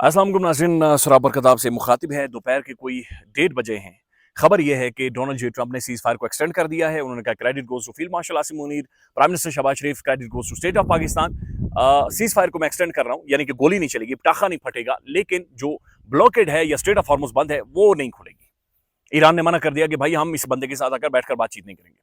अस्सलाम वालेकुम नाज़रीन, सराबर कताब से मुखातिब है। दोपहर के कोई 1:30 बजे हैं। खबर यह है कि डोनाल्ड जे ट्रंप ने सीज़ फायर को एक्सटेंड कर दिया है। उन्होंने कहा credit goes to field marshal Asim Munir, prime minister Shahbaz Sharif, credit goes to state of Pakistan. Ceasefire को मैं एक्सटेंड कर रहा हूँ, यानी कि गोली नहीं चलेगी, पटाखा नहीं फटेगा, लेकिन जो ब्लॉकेड है या स्ट्रेट ऑफ हॉर्मुज़ बंद है वो नहीं खुलेगी। ईरान ने मना कर दिया कि भाई हम इस बंदे के साथ आकर बैठकर बातचीत नहीं करेंगे।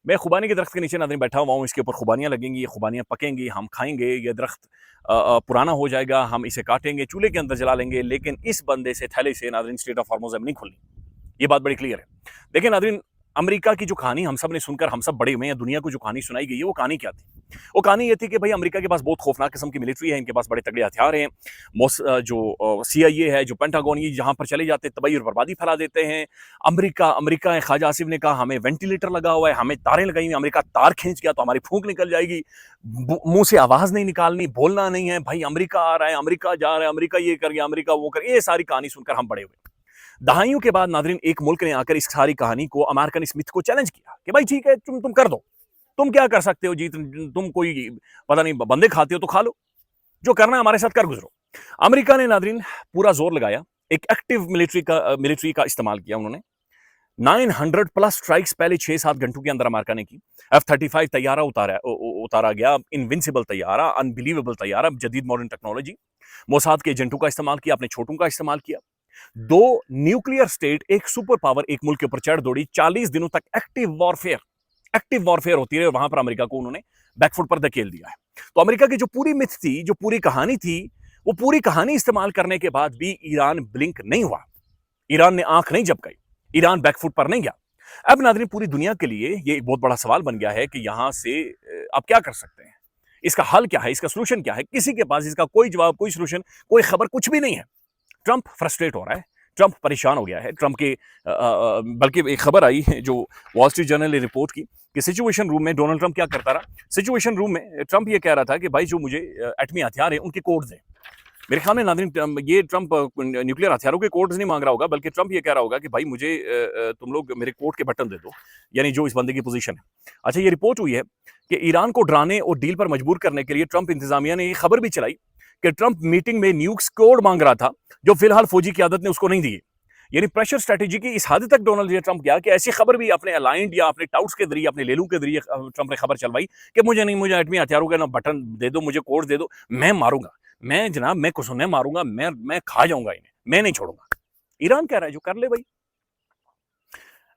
मैं खुबानी के दरख्त के नीचे नाज़रीन बैठा हुआ हूँ, इसके ऊपर खुबानियाँ लगेंगी, ये खुबानियाँ पकेंगी, हम खाएंगे, ये दरख्त पुराना हो जाएगा, हम इसे काटेंगे, चूल्हे के अंदर जला लेंगे, लेकिन इस बंदे से थैले से नाज़रीन स्टेट ऑफ हॉर्मुज़ नहीं खुलनी। ये बात बड़ी क्लियर है। देखिए नाज़रीन, अमेरिका की जो कहानी हम सब ने सुनकर हम सब बड़े हुए हैं, दुनिया को जो कहानी सुनाई गई है, वो कहानी क्या थी? वो कहानी ये थी कि भाई अमेरिका के पास बहुत खौफनाक किस्म की मिलिट्री है, इनके पास बड़े तगड़े हथियार हैं। जो CIA है, जो पेंटागन, ये जहाँ पर चले जाते हैं तबाही और बर्बादी फैला देते हैं। अमेरिका अमेरिका है, ख्वाजा आसिफ ने कहा हमें वेंटिलेटर लगा हुआ है, हमें तारें लगाई हुई हैं, अमेरिका तार खींच गया तो हमारी फूंक निकल जाएगी। मुँह से आवाज़ नहीं निकालनी, बोलना नहीं है, भाई अमेरिका आ रहा है, अमेरिका जा रहा है, अमेरिका ये कर गया, अमेरिका वो कर, ये सारी कहानी सुनकर हम बड़े हुए। दहाइयों के बाद नाज़रीन एक मुल्क ने आकर इस सारी कहानी को, अमेरिकन स्मिथ को चैलेंज किया कि भाई ठीक है, तुम कर दो, तुम क्या कर सकते हो जी, तुम कोई पता नहीं बंदे खाते हो तो खा लो, जो करना है हमारे साथ कर गुजरो। अमेरिका ने नाज़रीन पूरा जोर लगाया, एक एक्टिव मिलिट्री का इस्तेमाल किया उन्होंने। 900 प्लस स्ट्राइक्स पहले 6-7 घंटों के अंदर अमेरिका ने की। F-35 तैयारा उतारा गया, इनविंसिबल तैयारा, अनबिलीवेबल तैयारा, जदीद मॉडर्न टेक्नोलॉजी। मोसाद के एजेंटों का इस्तेमाल किया, अपने छोटों का इस्तेमाल किया। दो न्यूक्लियर स्टेट, एक सुपर पावर एक मुल्क के ऊपर चढ़ दौड़ी, 40 दिनों तक एक्टिव वॉरफेयर होती रही, वहां पर अमेरिका को उन्होंने बैकफुट पर धकेल दिया है। तो अमेरिका की जो पूरी मिथ थी, जो पूरी कहानी थी, वो पूरी कहानी इस्तेमाल करने के बाद भी ईरान ब्लिंक नहीं हुआ, ईरान ने आंख नहीं झपकाई, ईरान बैकफुट पर नहीं गया। अब नाज़रीन पूरी दुनिया के लिए ये एक बहुत बड़ा सवाल बन गया है कि यहां से आप क्या कर सकते हैं, इसका हल क्या है, इसका सोल्यूशन क्या है? किसी के पास इसका कोई जवाब, कोई सोल्यूशन, कोई खबर, कुछ भी नहीं है। ट्रंप फ्रस्ट्रेट हो रहा है, ट्रंप परेशान हो गया है। ट्रंप के बल्कि एक खबर आई है जो वॉल स्ट्रीट जर्नल ने रिपोर्ट की कि सिचुएशन रूम में डोनाल्ड ट्रंप क्या करता रहा। सिचुएशन रूम में ट्रंप ये कह रहा था कि भाई जो मुझे एटमी हथियार है उनके कोड्स हैं। मेरे ख्याल में नाज़रीन ये ट्रंप न्यूक्लियर हथियारों के कोड्स नहीं मांग रहा होगा, बल्कि ट्रंप ये कह रहा होगा कि भाई मुझे तुम लोग मेरे कोड के बटन दे दो, यानी जो इस बंदे की पोजीशन है। अच्छा, ये रिपोर्ट हुई है कि ईरान को डराने और डील पर मजबूर करने के लिए ट्रंप इंतजामिया ने ये खबर भी चलाई कि ट्रंप मीटिंग में न्यूक्स कोड मांग रहा था, जो फिलहाल फौजी क्यादत ने उसको नहीं दी। यानी प्रेशर स्ट्रेटेजी की इस हद तक डोनाल्ड जे ट्रंप गया कि ऐसी खबर भी अपने अलाइंड या अपने टाउट्स के जरिए, अपने लेलू के जरिए ट्रंप ने खबर चलवाई कि मुझे एटमी हथियारों का ना बटन दे दो, मुझे कोड दे दो, मैं मारूंगा, मैं जनाब, मैं कुछ नहीं मारूंगा, मैं खा जाऊंगा इन्हें, मैं नहीं छोड़ूंगा। ईरान कह रहा है जो कर ले भाई।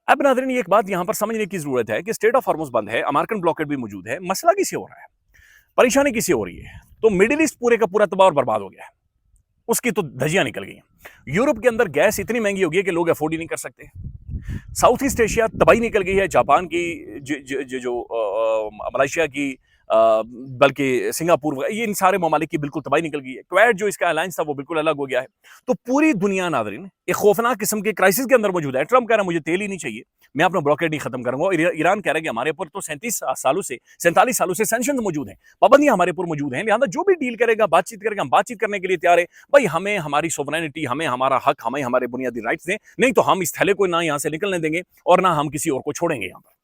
अब नाज़रीन एक बात यहां पर समझने की जरूरत है कि स्टेट ऑफ हॉर्मुज़ बंद है, अमेरिकन ब्लॉकेड भी मौजूद है, मसला किसे हो रहा है, परेशानी किसे हो रही है? तो मिडिल ईस्ट पूरे का पूरा तबाह और बर्बाद हो गया है, उसकी तो धजियां निकल गई हैं। यूरोप के अंदर गैस इतनी महंगी हो गई है कि लोग अफोर्ड ही नहीं कर सकते। साउथ ईस्ट एशिया तबाही निकल गई है, जापान की, जो मलेशिया की, बल्कि सिंगापुर, ये इन सारे ममालिक की बिल्कुल तबाही निकल गई है। क्वैड जो इसका अलायंस था वो बिल्कुल अलग हो गया है। तो पूरी दुनिया नाज़रीन एक खौफनाक किस्म के क्राइसिस के अंदर मौजूद है। ट्रंप कह रहा है मुझे तेल ही नहीं चाहिए, मैं अपना ब्लॉकेड नहीं खत्म करूंगा। और ईरान कह रहा है कि हमारे ऊपर तो 47 सालों से सैंक्शंस मौजूद हैं, पाबंदियां हमारे ऊपर मौजूद हैं, लिहाजा जो भी डील करेगा, बातचीत करेगा, हम बातचीत करने के लिए तैयार है। भाई हमें हमारी सोवरेनिटी, हमें हमारा हक, हमें हमारे बुनियादी राइट्स दें, नहीं तो हम इस थैले को ना यहां से निकलने देंगे और ना हम किसी और को छोड़ेंगे यहां पर।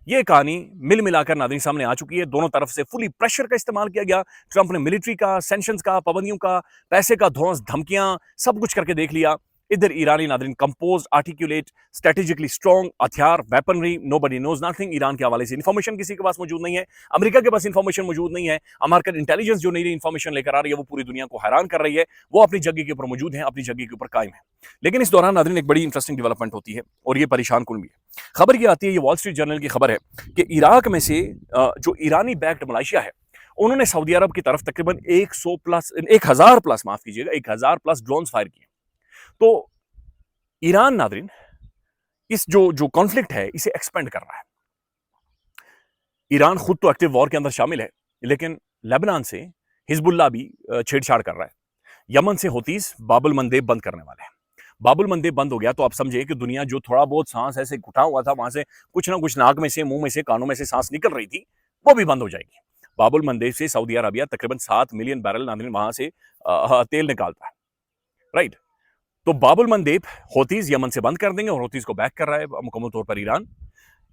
ये कहानी मिल मिलाकर नाज़रीन सामने आ चुकी है। दोनों तरफ से फुली प्रेशर का इस्तेमाल किया गया। ट्रंप ने मिलिट्री का, सैंक्शंस का, पाबंदियों का, पैसे का धौंस, धमकियां, सब कुछ करके देख लिया। इधर ईरानी नाज़रीन कंपोज्ड, आर्टिकुलेट, स्ट्रेटेजिकली स्ट्रॉन्ग, हथियार, weaponry, nobody knows nothing. Iran के हवाले से इन्फॉर्मेशन किसी के पास मौजूद नहीं है, अमेरिका के पास इन्फॉर्मेशन मौजूद नहीं है। अमेरिकन इंटेलिजेंस जो नई नई इन्फॉर्मेशन लेकर आ रही है वो पूरी दुनिया को हैरान कर रही है। वो अपनी जगह के ऊपर मौजूद है, अपनी जगह के ऊपर कायम है। लेकिन इस दौरान नाज़रीन एक बड़ी इंटरेस्टिंग डेवलपमेंट होती है और ये परेशान कुन भी है। खबर ये आती है, ये वॉल स्ट्रीट जर्नल की खबर है कि इराक में से जो ईरानी बैक्ड मलेशिया है, उन्होंने सऊदी अरब की तरफ तकरीबन 1000 प्लस, माफ कीजिएगा, 1000 प्लस ड्रोन्स फायर किए। तो ईरान नाज़रीन इस जो जो कॉन्फ्लिक्ट है इसे एक्सपेंड कर रहा है। ईरान खुद तो एक्टिव वॉर के अंदर शामिल है, लेकिन लेबनान से हिजबुल्लाह भी छेड़छाड़ कर रहा है। यमन से हौतीस बाबुल मंदेब बंद करने वाले हैं। बाबुल मंदेब बंद हो गया तो आप समझे कि दुनिया जो थोड़ा बहुत सांस ऐसे घुटा हुआ था, वहां से कुछ ना कुछ नाक में से, मुंह में से, कानों में से सांस निकल रही थी, वो भी बंद हो जाएगी। बाबुल मंदेब से सऊदी अरबिया तकरीबन 7 मिलियन बैरल नाज़रीन वहां से तेल निकालता है, राइट। तो बाबुल मंदेब हौतीज यमन से बंद कर देंगे और हौतीज को बैक कर रहा है मुकम्मल तौर पर ईरान।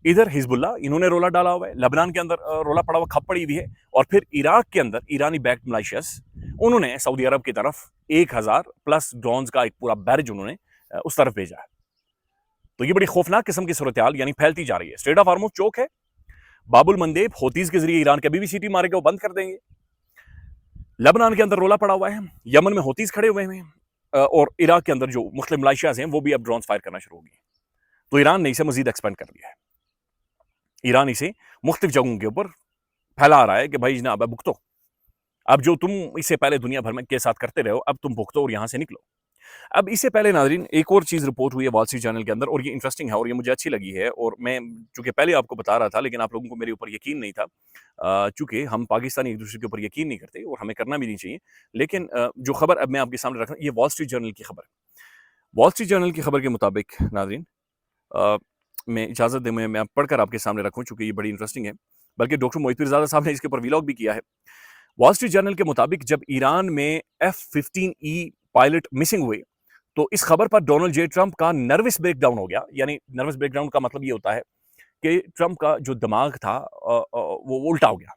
इधर हिजबुल्लाह, इन्होंने रोला डाला हुआ है, लेबनान के अंदर रोला पड़ा हुआ, खप पड़ी हुई है। और फिर इराक के अंदर ईरानी बैक्ड मलेशियस, उन्होंने सऊदी अरब की तरफ 1000 प्लस ड्रोन्स का एक पूरा बैरज उन्होंने उस तरफ भेजा है। तो ये बड़ी खौफनाक किस्म की सूरत हाल यानी फैलती जा रही है। स्ट्रेट ऑफ हार्मुज चौक है, बाबुल मंदेब हौतीज के जरिए ईरान कभी भी सीटी मारेगा वो बंद कर देंगे। लेबनान के अंदर रोला पड़ा हुआ है, यमन में हौतीज खड़े हुए हैं, और इराक के अंदर जो मुस्लिम मिलिशियाज हैं वो भी अब ड्रोन फायर करना शुरू हो गए। तो ईरान ने इसे मजीद एक्सपेंड कर दिया है। ईरान इसे मुख्तलिफ जगहों के ऊपर फैला रहा है कि भाई जनाब अब भुगतो, अब जो तुम इससे पहले दुनिया भर में के साथ करते रहे हो अब तुम भुगतो और यहां से निकलो। अब इससे पहले नाज़रीन एक और चीज़ रिपोर्ट हुई है वॉल स्ट्रीट जर्नल के अंदर, और ये इंटरेस्टिंग है और ये मुझे अच्छी लगी है, और मैं चूंकि पहले आपको बता रहा था लेकिन आप लोगों को मेरे ऊपर यकीन नहीं था, चूंकि हम पाकिस्तानी एक दूसरे के ऊपर यकीन नहीं करते और हमें करना भी नहीं चाहिए। लेकिन जो खबर अब मैं आपके सामने रख रहा हूँ ये वॉल स्ट्रीट जर्नल की खबर है। वॉल स्ट्रीट जर्नल की खबर के मुताबिक नाज़रीन, मैं इजाज़त दें मैं पढ़कर आपके सामने रखूँ चूंकि ये बड़ी इंटरेस्टिंग है, बल्कि डॉक्टर मोहित पीरज़ादा साहब ने इसके ऊपर व्लॉग भी किया है। वॉल स्ट्रीट जर्नल के मुताबिक जब ईरान में F-15E पायलट मिसिंग हुए तो इस खबर पर डोनाल्ड जे ट्रंप का नर्वस ब्रेकडाउन हो गया। यानी नर्वस ब्रेकडाउन का मतलब ये होता है कि ट्रंप का जो दिमाग था वो उल्टा हो गया,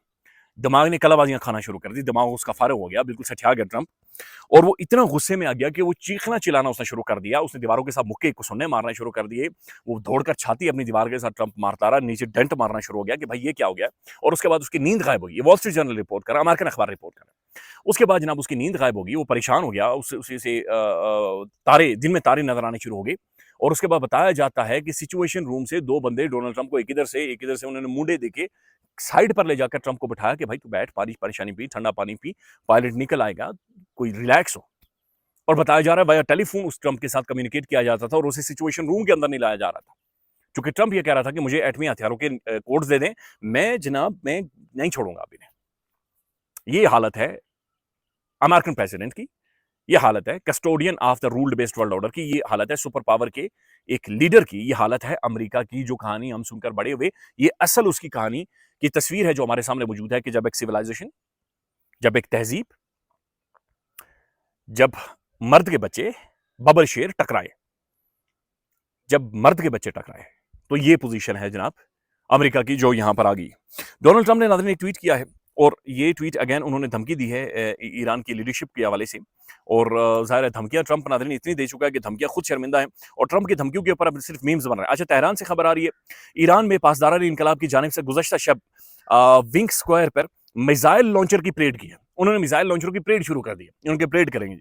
दिमाग ने कलाबाजियां खाना शुरू कर दी, दिमाग उसका फारग हो गया, बिल्कुल सठिया गया ट्रंप, और वो इतना गुस्से में आ गया कि वो चीखना चिल्लाना उसने शुरू कर दिया। उसने दीवारों के साथ मुक्के कुसुन्ने मारना शुरू कर दिए, वो दौड़कर छाती अपनी दीवार के साथ ट्रंप मारता रहा, नीचे डेंट मारना शुरू हो गया कि भाई ये क्या हो गया, और उसके बाद उसकी नींद गायब हो गई। वॉल स्ट्रीट जर्नल रिपोर्ट कर रहा, अमेरिकन अखबार रिपोर्ट कर रहा। उसके बाद जनाब उसकी नींद गायब होगी, वो परेशान हो गया, उसी से तारे दिन में तारे नजर आने शुरू हो गए, और उसके बाद बताया जाता है कि सिचुएशन रूम से दो बंदे डोनाल्ड ट्रंप को एक इधर से उन्होंने मुंडे देके साइड पर ले जाकर ट्रंप को बिठाया कि भाई तू बैठ, परेशानी पी, ठंडा पानी पी, पायलट निकल आएगा, कोई रिलैक्स हो। और बताया जा रहा है वाया टेलीफोन उस ट्रंप के साथ कम्युनिकेट किया जाता था और उसे सिचुएशन रूम के अंदर नहीं लाया जा रहा था, क्योंकि ट्रंप ये कह रहा था कि मुझे एटमी हथियारों के कोड्स दे दें, मैं नहीं छोड़ूंगा अभी ने। ये हालत है अमेरिकन प्रेसिडेंट की, ये हालत है custodian of the ruled based world order की, ये हालत है सुपर पावर के एक लीडर की, ये हालत है अमेरिका की। जो कहानी हम सुनकर बड़े हुए, ये असल उसकी कहानी की तस्वीर है जो हमारे सामने मौजूद है कि जब एक सिविलाइजेशन, जब एक तहजीब, जब मर्द के बच्चे बबल शेर टकराए, जब मर्द के बच्चे टकराए, तो ये पोजीशन है जनाब अमेरिका की जो यहां पर आ गई। डोनाल्ड ट्रंप ने नाज़रीन एक ट्वीट किया है, और ये ट्वीट अगेन उन्होंने धमकी दी है ईरान की लीडरशिप के हवाले से, और ज़ाहिर है धमकियां ट्रंप नाज़रीन इतनी दे चुका है कि धमकियां खुद शर्मिंदा है, और ट्रंप की धमकियों के ऊपर अब सिर्फ मीम्स बन रहे हैं। अच्छा, तेहरान से खबर आ रही है, ईरान में पासदार इनकलाब की जानिब से गुज़श्ता शब विंग स्क्वायर पर मिसाइल लॉन्चर की परेड की है। उन्होंने मिसाइल लॉन्चरों की परेड शुरू कर दी है, उनके परेड करेंगे।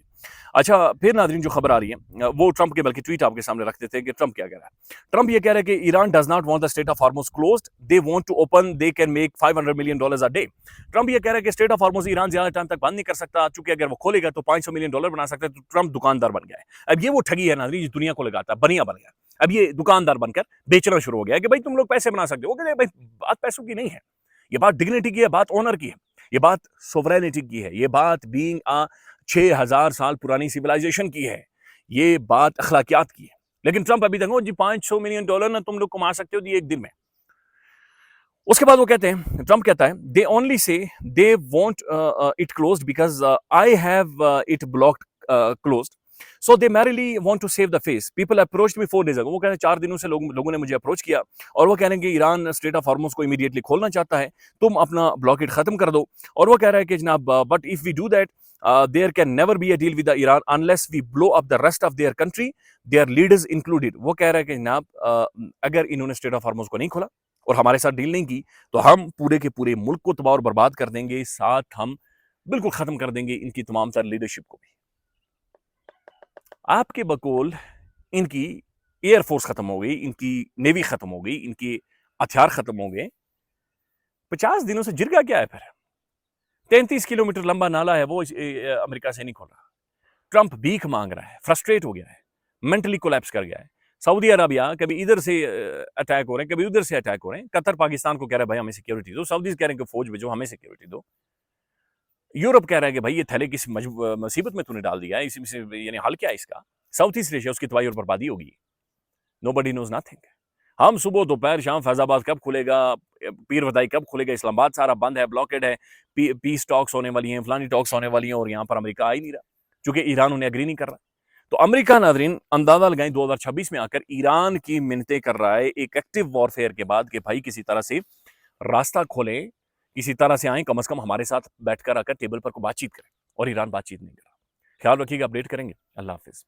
अच्छा, फिर नाज़रीन जो खबर आ रही है वो ट्रंप के बल्कि ट्वीट आपके सामने रख देते हैं कि ट्रंप क्या कह रहा है। ट्रंप ये कह रहा है कि Iran does not want the strait of Hormuz closed, they want to open, they can make $500 million a day. Trump ये कह रहा है कि स्ट्रेट ऑफ हार्मुज ईरान ज्यादा टाइम तक बंद नहीं कर सकता, चूंकि अगर वो खोलेगा तो $500 मिलियन बना सकता है। तो ट्रंप दुकानदार बन गया है। अब ये वो ठगी है नाज़रीन दुनिया को लगाता है, बनिया बन गया। अब ये दुकानदार बनकर बेचना शुरू हो गया है कि भाई तुम लोग पैसे बना सकते हो। कहते हैं भाई बात पैसों की नहीं है, ये बात डिग्निटी की है, बात ऑनर की है, ये बात सोवरेनिटी की है, ये बात बीइंग 6000 साल पुरानी सिविलाइजेशन की है, ये बात अखलाकियात की है। लेकिन ट्रंप अभी देखो जी $500 मिलियन ना तुम लोग कमा सकते हो जी एक दिन में। उसके बाद वो कहते हैं, ट्रंप कहता है they only say they want it closed because I have it blocked closed, so they merely want to save the face, people approached me 4 days ago। वो कहते हैं 4 दिनों से लोगों ने मुझे अप्रोच किया और वो कह रहे हैं कि ईरान स्ट्रेट ऑफ हार्मुज को इमीडिएटली खोलना चाहता है, तुम अपना ब्लॉकेड खत्म कर दो। और वो कह रहा है कि जनाब but if we do that there can never be a deal with Iran unless we blow up the rest of their country, their leaders included. वो कह रहा है कि जनाब अगर इन्होंने स्ट्रेट ऑफ हार्मुज को नहीं खोला और हमारे साथ डील नहीं की तो हम पूरे के पूरे मुल्क को तबाह और बर्बाद कर देंगे, साथ हम बिल्कुल खत्म कर देंगे इनकी तमाम तर लीडरशिप को भी। आपके बकौल इनकी एयरफोर्स खत्म हो गई, इनकी नेवी खत्म हो गई, इनके हथियार खत्म हो गए। 50 दिनों से जिरगा क्या है फिर? 33 किलोमीटर लंबा नाला है वो अमेरिका से नहीं खोल रहा। ट्रंप भीख मांग रहा है, फ्रस्ट्रेट हो गया है, मेंटली कोलैप्स कर गया है। सऊदी अरबिया कभी इधर से अटैक हो रहे हैं, कभी उधर से अटैक हो रहे हैं। कतर पाकिस्तान को कह रहा है भाई हमें सिक्योरिटी दो, सऊदीज कह रहे हैं कि फौज भेजो, हमें सिक्योरिटी दो। यूरोप कह रहा है कि भाई ये थैले किस मुसीबत में तूने डाल दिया है, इसी यानी हल क्या है इसका? साउथ ईस्ट एशिया उसकी तबाही और बर्बादी होगी। Nobody knows nothing. हम सुबह दोपहर शाम फैजाबाद कब खुलेगा, पीर वदाई कब खुलेगा, इस्लामाबाद सारा बंद है, ब्लॉकेड है, पीस टॉक्स होने वाली हैं, फलानी टॉक्स होने वाली हैं, और यहाँ पर अमेरिका आ ही नहीं रहा क्योंकि ईरान उन्हें एग्री नहीं कर रहा। तो अमेरिका नाजरीन अंदाजा लगाएं 2026 में आकर ईरान की मिन्नतें कर रहा है एक एक्टिव वॉरफेयर के बाद कि भाई किसी तरह से रास्ता खोलें, किसी तरह से आए, कम से कम हमारे साथ बैठकर आकर टेबल पर को बातचीत करें। और ईरान बातचीत नहीं कर रहा। ख्याल रखिएगा, अपडेट करेंगे। अल्लाह हाफिज।